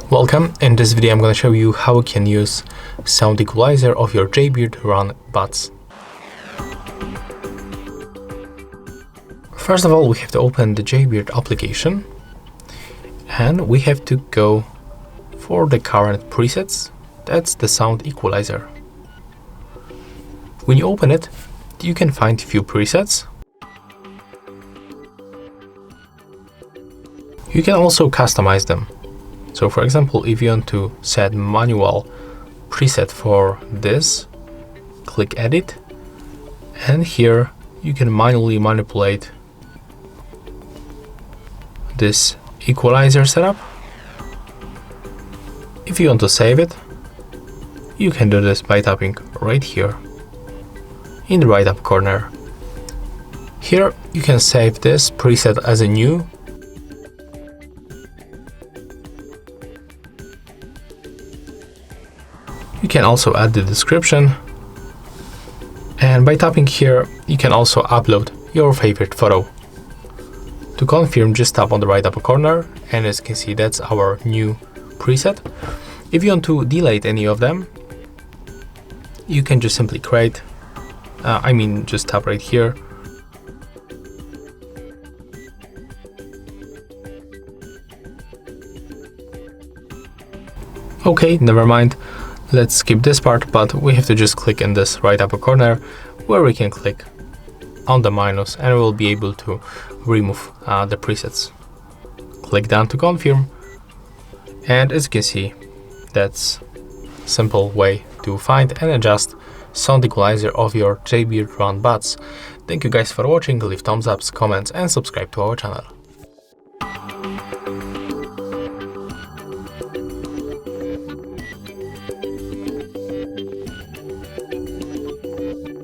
Welcome. In this video I'm going to show you how you can use sound equalizer of your Jaybird Run buds. First of all, we have to open the Jaybird application and we have to go for the current presets. That's the sound equalizer. When you open it, you can find a few presets. You can also customize them. So for example, if you want to set manual preset for this, click edit, and here you can manually manipulate this equalizer setup. If you want to save it, you can do this by tapping right here in the right up corner. Here you can save this preset as a new. You can also add the description, and by tapping here you can also upload your favorite photo. To confirm, just tap on the right upper corner, and as you can see, that's our new preset. If you want to delete any of them, you can just simply create, just tap right here. Okay, never mind. Let's skip this part, but we have to just click in this right upper corner where we can click on the minus and we'll be able to remove the presets. Click down to confirm, and as you can see, that's a simple way to find and adjust sound equalizer of your Jaybird Run buds. Thank you guys for watching. Leave thumbs ups, comments and subscribe to our channel.